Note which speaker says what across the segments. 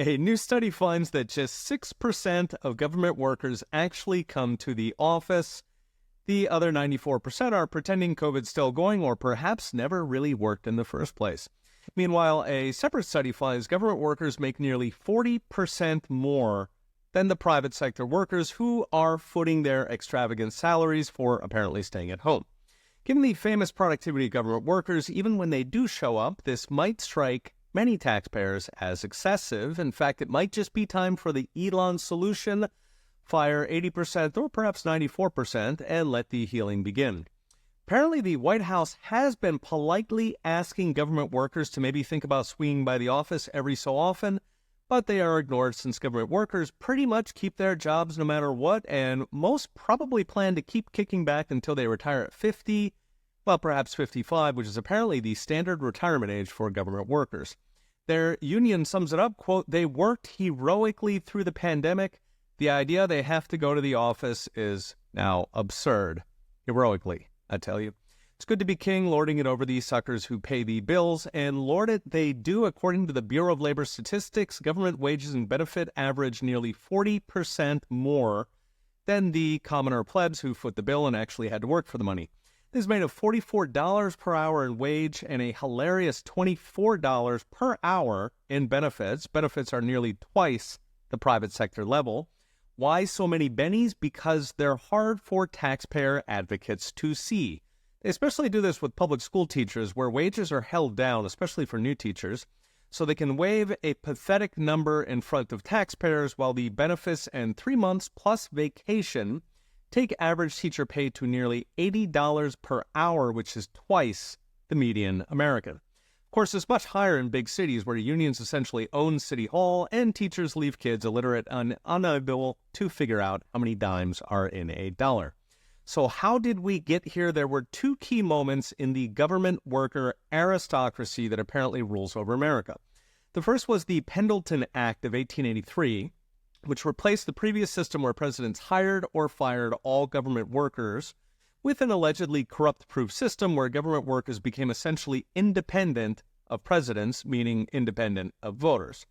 Speaker 1: A new study finds that just 6% of government workers actually come to the office. The other 94% are pretending COVID's still going or perhaps never really worked in the first place. Meanwhile, a separate study finds government workers make nearly 40% more than the private sector workers who are footing their extravagant salaries for apparently staying at home. Given the famous productivity of government workers, even when they do show up, this might strike many taxpayers as excessive. In fact, it might just be time for the Elon solution: fire 80% or perhaps 94% and let the healing begin. Apparently, the White House has been politely asking government workers to maybe think about swinging by the office every so often, but they are ignored since government workers pretty much keep their jobs no matter what, and most probably plan to keep kicking back until they retire at 50, well, perhaps 55, which is apparently the standard retirement age for government workers. Their union sums it up, quote, "They worked heroically through the pandemic. The idea they have to go to the office is now absurd." Heroically, I tell you. It's good to be king, lording it over these suckers who pay the bills, and lord it they do. According to the Bureau of Labor Statistics, government wages and benefit average nearly 40% more than the commoner plebs who foot the bill and actually had to work for the money. This is made of $44 per hour in wage and a hilarious $24 per hour in benefits. Benefits are nearly twice the private sector level. Why so many bennies? Because they're hard for taxpayer advocates to see. They especially do this with public school teachers, where wages are held down, especially for new teachers, so they can wave a pathetic number in front of taxpayers while the benefits and 3 months plus vacation take average teacher pay to nearly $80 per hour, which is twice the median American. Of course, it's much higher in big cities where unions essentially own City Hall and teachers leave kids illiterate and unable to figure out how many dimes are in a dollar. So how did we get here? There were two key moments in the government worker aristocracy that apparently rules over America. The first was the Pendleton Act of 1883, which replaced the previous system where presidents hired or fired all government workers with an allegedly corrupt-proof system where government workers became essentially independent of presidents, meaning independent of voters.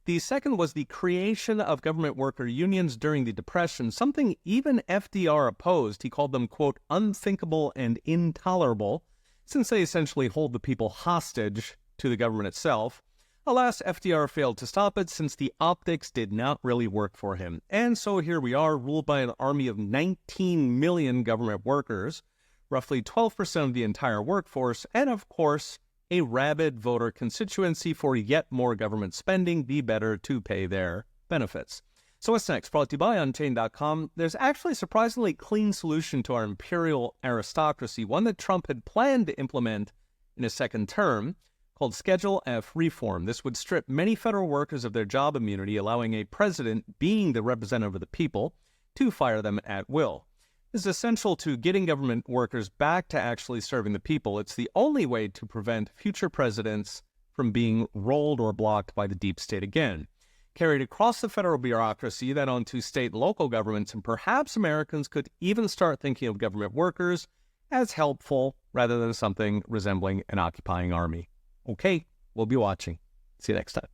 Speaker 1: The second was the creation of government worker unions during the Depression, something even FDR opposed. He called them, quote, unthinkable and intolerable, since they essentially hold the people hostage to the government itself. Alas, FDR failed to stop it since the optics did not really work for him. And so here we are, ruled by an army of 19 million government workers, roughly 12% of the entire workforce, and of course, a rabid voter constituency for yet more government spending, the better to pay their benefits. So what's next? Brought to you by Unchained.com. There's actually a surprisingly clean solution to our imperial aristocracy, one that Trump had planned to implement in his second term, called Schedule F reform. This would strip many federal workers of their job immunity, allowing a president, being the representative of the people, to fire them at will. This is essential to getting government workers back to actually serving the people. It's the only way to prevent future presidents from being rolled or blocked by the deep state again. Carried across the federal bureaucracy, then onto state and local governments, and perhaps Americans could even start thinking of government workers as helpful rather than something resembling an occupying army. Okay, we'll be watching. See you next time.